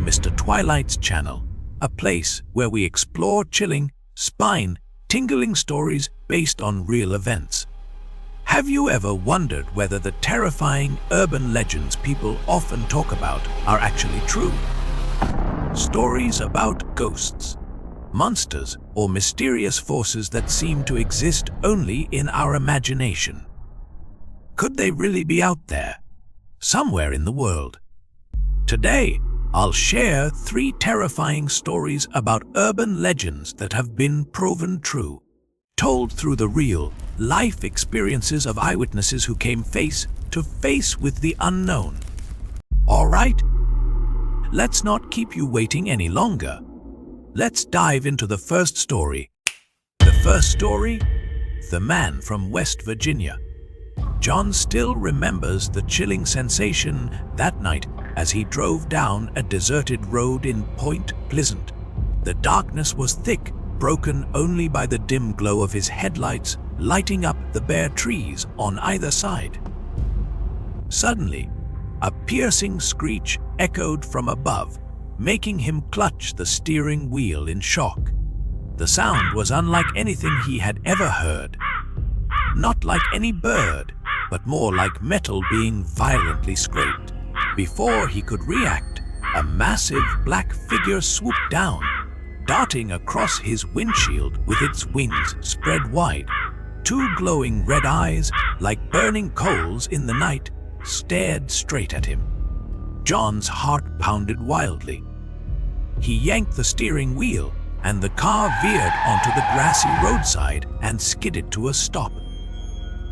Mr. Twilight's channel, a place where we explore chilling, spine-tingling stories based on real events. Have you ever wondered whether the terrifying urban legends people often talk about are actually true? Stories about ghosts, monsters, or mysterious forces that seem to exist only in our imagination. Could they really be out there, somewhere in the world? Today, I'll share 3 terrifying stories about urban legends that have been proven true, told through the real, life experiences of eyewitnesses who came face to face with the unknown. All right? Let's not keep you waiting any longer. Let's dive into the first story. The first story? The man from West Virginia. John still remembers the chilling sensation that night as he drove down a deserted road in Point Pleasant. The darkness was thick, broken only by the dim glow of his headlights lighting up the bare trees on either side. Suddenly, a piercing screech echoed from above, making him clutch the steering wheel in shock. The sound was unlike anything he had ever heard. Not like any bird, but more like metal being violently scraped. Before he could react, a massive black figure swooped down, darting across his windshield with its wings spread wide. 2 glowing red eyes, like burning coals in the night, stared straight at him. John's heart pounded wildly. He yanked the steering wheel, and the car veered onto the grassy roadside and skidded to a stop.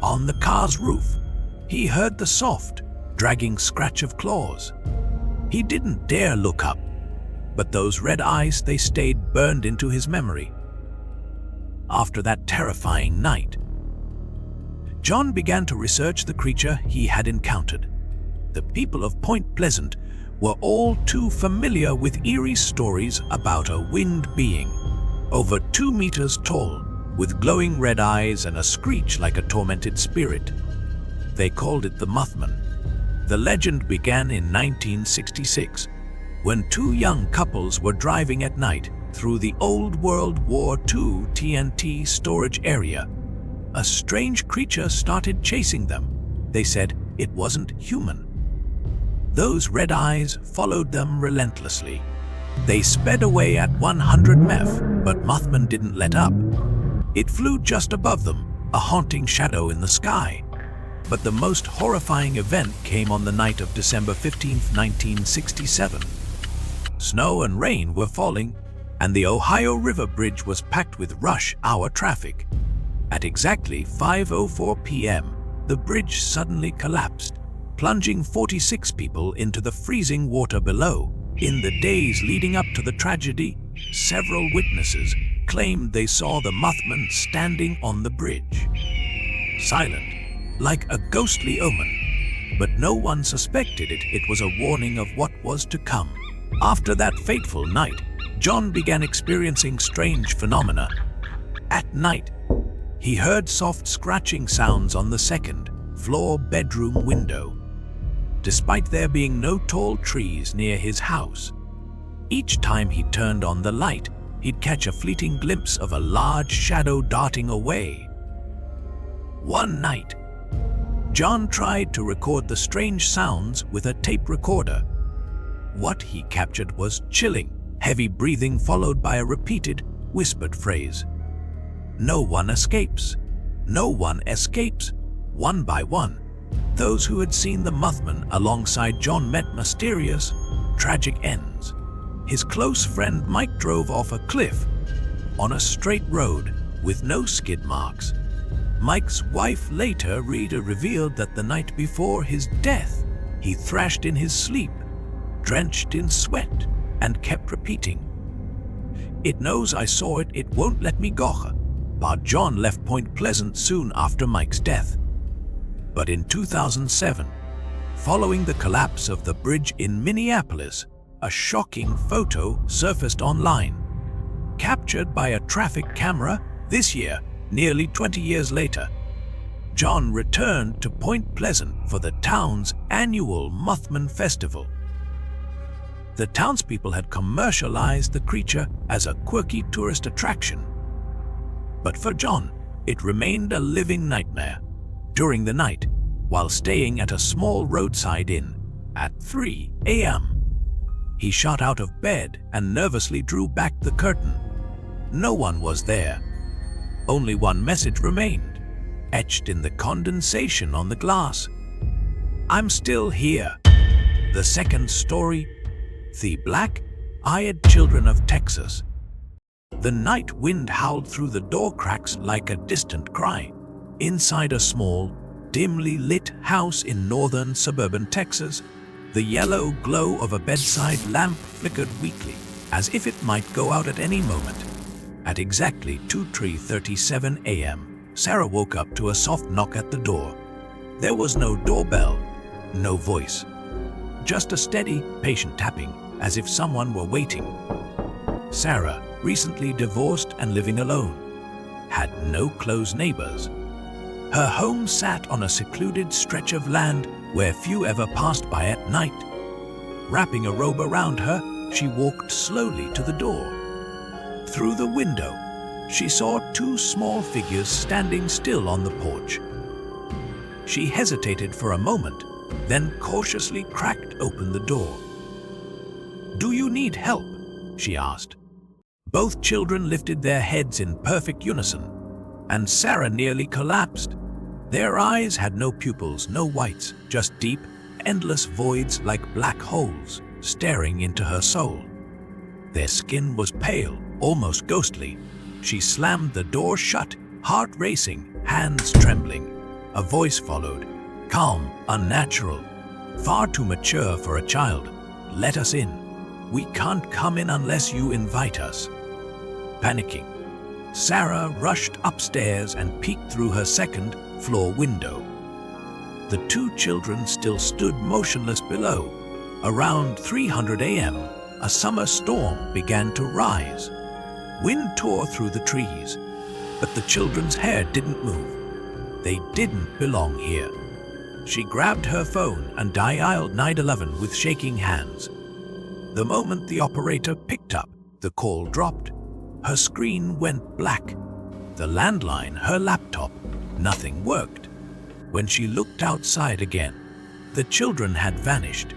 On the car's roof, he heard the soft, dragging scratch of claws. He didn't dare look up, but those red eyes, they stayed burned into his memory. After that terrifying night, John began to research the creature he had encountered. The people of Point Pleasant were all too familiar with eerie stories about a winged being, over 2 meters tall, with glowing red eyes and a screech like a tormented spirit. They called it the Mothman. The legend began in 1966, when 2 young couples were driving at night through the old World War II TNT storage area. A strange creature started chasing them. They said it wasn't human. Those red eyes followed them relentlessly. They sped away at 100 mph, but Mothman didn't let up. It flew just above them, a haunting shadow in the sky. But the most horrifying event came on the night of December 15, 1967. Snow and rain were falling, and the Ohio River Bridge was packed with rush hour traffic. At exactly 5:04 p.m., the bridge suddenly collapsed, plunging 46 people into the freezing water below. In the days leading up to the tragedy, several witnesses claimed they saw the Mothman standing on the bridge, silent, like a ghostly omen. But no one suspected it was a warning of what was to come. After that fateful night, John began experiencing strange phenomena. At night, he heard soft scratching sounds on the second-floor bedroom window, despite there being no tall trees near his house. Each time he turned on the light, he'd catch a fleeting glimpse of a large shadow darting away. One night, John tried to record the strange sounds with a tape recorder. What he captured was chilling, heavy breathing followed by a repeated, whispered phrase. "No one escapes. No one escapes." One by one, those who had seen the Mothman alongside John met mysterious, tragic ends. His close friend Mike drove off a cliff on a straight road with no skid marks. Mike's wife later revealed that the night before his death, he thrashed in his sleep, drenched in sweat, and kept repeating, "It knows I saw it, it won't let me go." But John left Point Pleasant soon after Mike's death. But in 2007, following the collapse of the bridge in Minneapolis, a shocking photo surfaced online. Captured by a traffic camera this year, nearly 20 years later, John returned to Point Pleasant for the town's annual Mothman Festival. The townspeople had commercialized the creature as a quirky tourist attraction. But for John, it remained a living nightmare. During the night, while staying at a small roadside inn at 3 a.m., he shot out of bed and nervously drew back the curtain. No one was there. Only one message remained, etched in the condensation on the glass. "I'm still here." The second story, The Black-Eyed Children of Texas. The night wind howled through the door cracks like a distant cry. Inside a small, dimly lit house in northern suburban Texas, the yellow glow of a bedside lamp flickered weakly, as if it might go out at any moment. At exactly 2:37 a.m., Sarah woke up to a soft knock at the door. There was no doorbell, no voice, just a steady, patient tapping, as if someone were waiting. Sarah, recently divorced and living alone, had no close neighbors. Her home sat on a secluded stretch of land where few ever passed by at night. Wrapping a robe around her, she walked slowly to the door. Through the window, she saw two small figures standing still on the porch. She hesitated for a moment, then cautiously cracked open the door. "Do you need help?" she asked. Both children lifted their heads in perfect unison, and Sarah nearly collapsed. Their eyes had no pupils, no whites, just deep, endless voids like black holes staring into her soul. Their skin was pale, almost ghostly. She slammed the door shut, heart racing, hands trembling. A voice followed, calm, unnatural, far too mature for a child. "Let us in. We can't come in unless you invite us." Panicking, Sarah rushed upstairs and peeked through her second-floor window. The two children still stood motionless below. Around 300 a.m., a summer storm began to rise. Wind tore through the trees, but the children's hair didn't move. They didn't belong here. She grabbed her phone and dialed 911 with shaking hands. The moment the operator picked up, the call dropped. Her screen went black. The landline, her laptop, nothing worked. When she looked outside again, the children had vanished.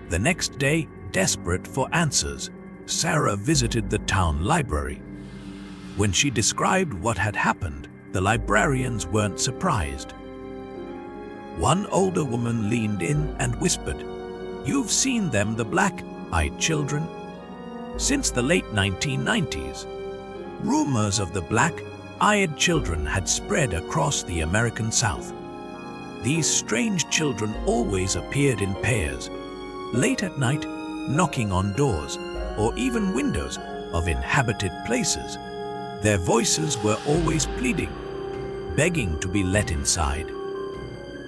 The next day, desperate for answers, Sarah visited the town library. When she described what had happened, the librarians weren't surprised. One older woman leaned in and whispered, "You've seen them, the black-eyed children?" Since the late 1990s, rumors of the black-eyed children had spread across the American South. These strange children always appeared in pairs, late at night, knocking on doors or even windows of inhabited places. Their voices were always pleading, begging to be let inside.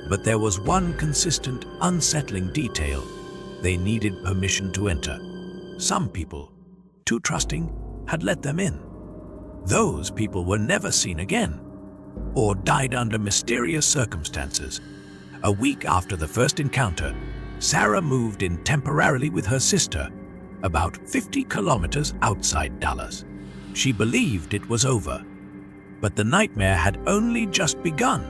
But there was one consistent, unsettling detail: they needed permission to enter. Some people, too trusting, had let them in. Those people were never seen again, or died under mysterious circumstances. A week after the first encounter, Sarah moved in temporarily with her sister, about 50 kilometers outside Dallas. She believed it was over, but the nightmare had only just begun.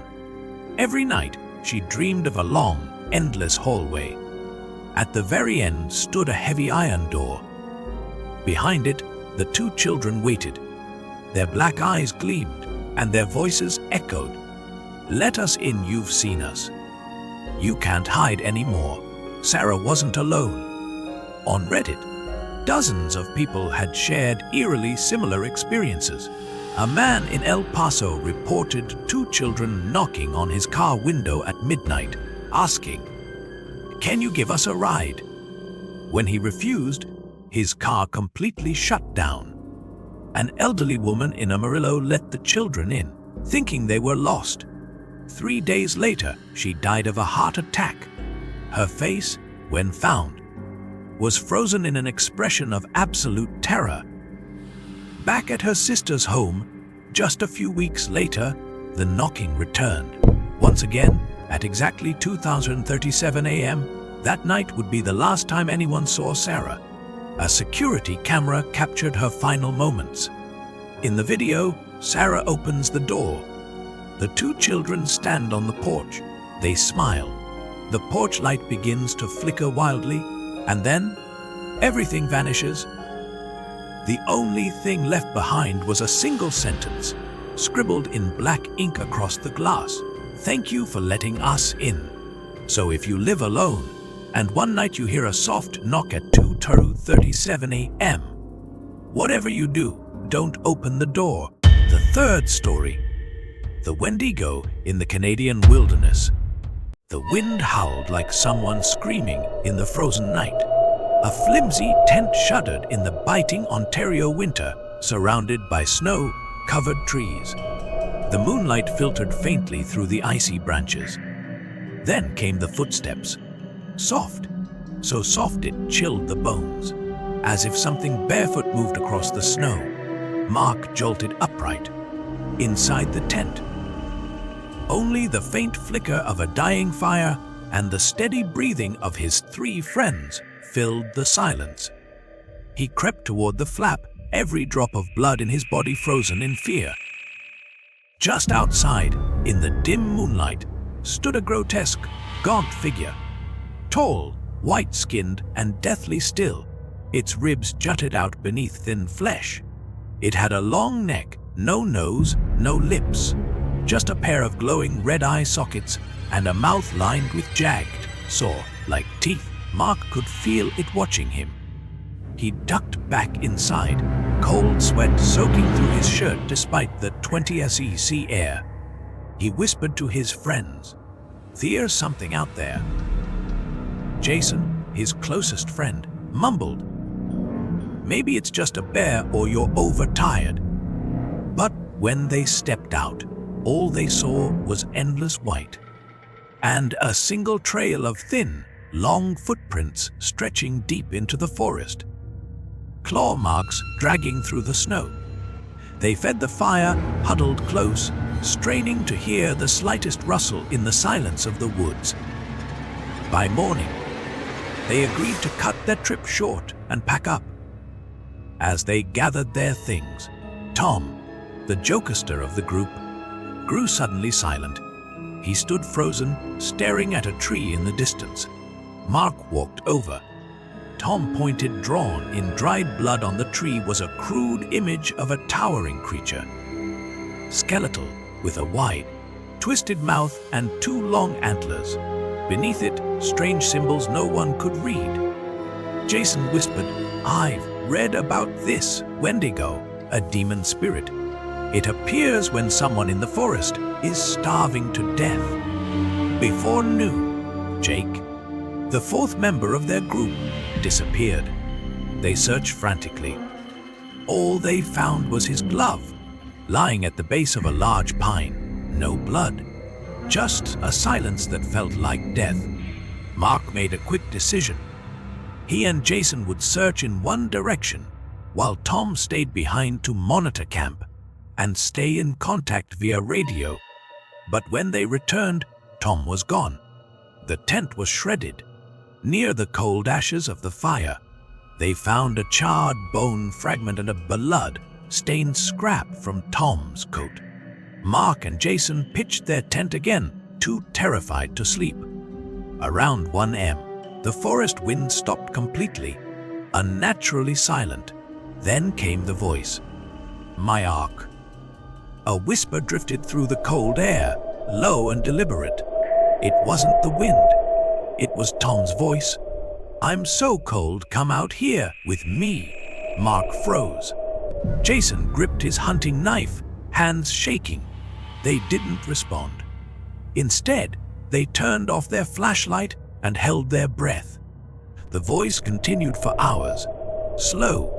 Every night, she dreamed of a long, endless hallway. At the very end stood a heavy iron door. Behind it, the two children waited. Their black eyes gleamed, and their voices echoed. "Let us in, you've seen us. You can't hide anymore." Sarah wasn't alone. On Reddit, dozens of people had shared eerily similar experiences. A man in El Paso reported two children knocking on his car window at midnight, asking, "Can you give us a ride?" When he refused, his car completely shut down. An elderly woman in Amarillo let the children in, thinking they were lost. 3 days later, she died of a heart attack. Her face, when found, was frozen in an expression of absolute terror. Back at her sister's home, just a few weeks later, the knocking returned. Once again, at exactly 2037 a.m., that night would be the last time anyone saw Sarah. A security camera captured her final moments. In the video, Sarah opens the door. The two children stand on the porch. They smile. The porch light begins to flicker wildly, and then everything vanishes. The only thing left behind was a single sentence, scribbled in black ink across the glass. "Thank you for letting us in. So if you live alone, and one night you hear a soft knock at 2:37 a.m., whatever you do, don't open the door." The third story. The Wendigo in the Canadian wilderness. The wind howled like someone screaming in the frozen night. A flimsy tent shuddered in the biting Ontario winter, surrounded by snow-covered trees. The moonlight filtered faintly through the icy branches. Then came the footsteps. Soft, so soft it chilled the bones. As if something barefoot moved across the snow, Mark jolted upright. Inside the tent, only the faint flicker of a dying fire and the steady breathing of his three friends filled the silence. He crept toward the flap, every drop of blood in his body frozen in fear. Just outside, in the dim moonlight, stood a grotesque, gaunt figure. Tall, white-skinned, and deathly still, its ribs jutted out beneath thin flesh. It had a long neck, no nose, no lips, just a pair of glowing red eye sockets and a mouth lined with jagged, saw-like teeth. Mark could feel it watching him. He ducked back inside, cold sweat soaking through his shirt despite the 20 SEC air. He whispered to his friends, "There's something out there." Jason, his closest friend, mumbled, "Maybe it's just a bear or you're overtired." But when they stepped out, all they saw was endless white and a single trail of thin, long footprints stretching deep into the forest. Claw marks dragging through the snow. They fed the fire, huddled close, straining to hear the slightest rustle in the silence of the woods. By morning, they agreed to cut their trip short and pack up. As they gathered their things, Tom, the jokester of the group, grew suddenly silent. He stood frozen, staring at a tree in the distance. Mark walked over. Tom pointed, drawn in dried blood on the tree was a crude image of a towering creature. Skeletal, with a wide, twisted mouth and two long antlers. Beneath it, strange symbols no one could read. Jason whispered, "I've read about this Wendigo, a demon spirit. It appears when someone in the forest is starving to death." Before noon, Jake, the fourth member of their group, disappeared. They searched frantically. All they found was his glove, lying at the base of a large pine. No blood, just a silence that felt like death. Mark made a quick decision. He and Jason would search in one direction, while Tom stayed behind to monitor camp and stay in contact via radio. But when they returned, Tom was gone. The tent was shredded. Near the cold ashes of the fire, they found a charred bone fragment and a blood-stained scrap from Tom's coat. Mark and Jason pitched their tent again, too terrified to sleep. Around 1 a.m., the forest wind stopped completely, unnaturally silent. Then came the voice. "Mark." A whisper drifted through the cold air, low and deliberate. It wasn't the wind. It was Tom's voice. "I'm so cold, come out here with me." Mark froze. Jason gripped his hunting knife, hands shaking. They didn't respond. Instead, they turned off their flashlight and held their breath. The voice continued for hours, slow,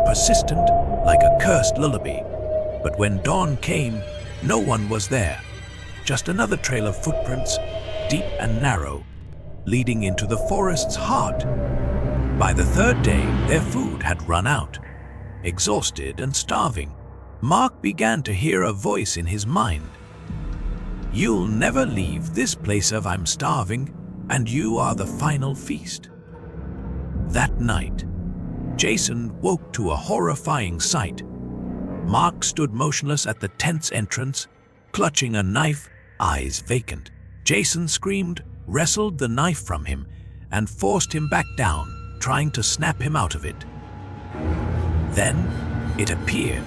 persistent, like a cursed lullaby. But when dawn came, no one was there. Just another trail of footprints, deep and narrow, leading into the forest's heart. By the third day, their food had run out. Exhausted and starving, Mark began to hear a voice in his mind. "You'll never leave this place of I'm starving, and you are the final feast." That night, Jason woke to a horrifying sight. Mark stood motionless at the tent's entrance, clutching a knife, eyes vacant. Jason screamed, wrestled the knife from him, and forced him back down, trying to snap him out of it. Then it appeared.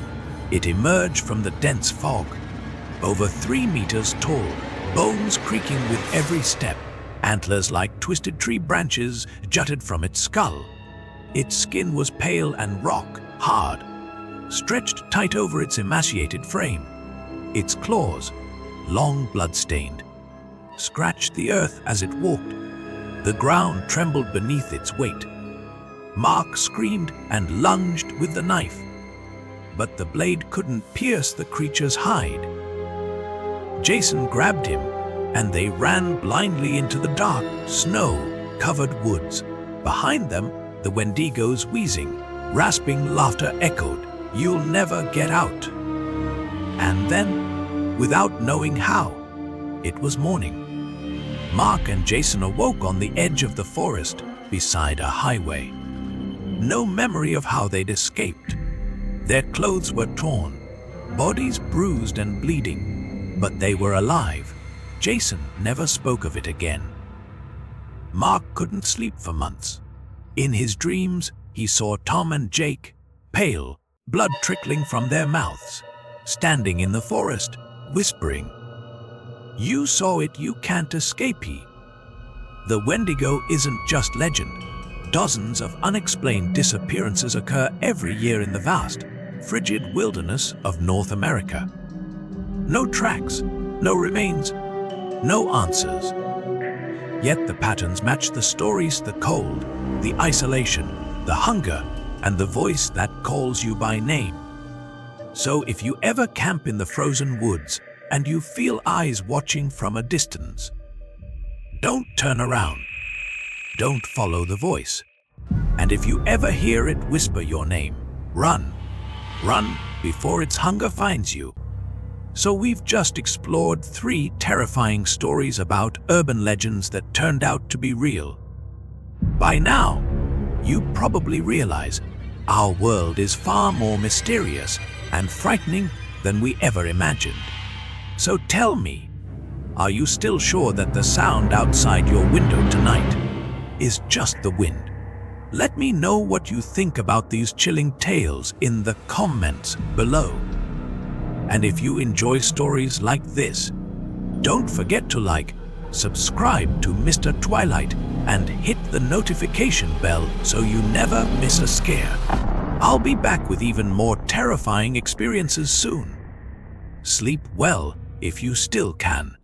It emerged from the dense fog. Over 3 meters tall, bones creaking with every step, antlers like twisted tree branches jutted from its skull. Its skin was pale and rock hard, stretched tight over its emaciated frame. Its claws, long blood-stained, scratched the earth as it walked. The ground trembled beneath its weight. Mark screamed and lunged with the knife, but the blade couldn't pierce the creature's hide. Jason grabbed him, and they ran blindly into the dark, snow-covered woods. Behind them, the Wendigo's wheezing, rasping laughter echoed, "You'll never get out." And then, without knowing how, it was morning. Mark and Jason awoke on the edge of the forest beside a highway. No memory of how they'd escaped. Their clothes were torn, bodies bruised and bleeding, but they were alive. Jason never spoke of it again. Mark couldn't sleep for months. In his dreams, he saw Tom and Jake, pale, blood trickling from their mouths, standing in the forest, whispering, "You saw it, you can't escape." The Wendigo isn't just legend. Dozens of unexplained disappearances occur every year in the vast, frigid wilderness of North America. No tracks, no remains, no answers. Yet the patterns match the stories: the cold, the isolation, the hunger, and the voice that calls you by name. So if you ever camp in the frozen woods and you feel eyes watching from a distance, don't turn around. Don't follow the voice. And if you ever hear it whisper your name, run. Run before its hunger finds you. So we've just explored 3 terrifying stories about urban legends that turned out to be real. By now, you probably realize our world is far more mysterious and frightening than we ever imagined. So tell me, are you still sure that the sound outside your window tonight is just the wind? Let me know what you think about these chilling tales in the comments below. And if you enjoy stories like this, don't forget to like, subscribe to Mr. Twilight, and hit the notification bell so you never miss a scare. I'll be back with even more terrifying experiences soon. Sleep well if you still can.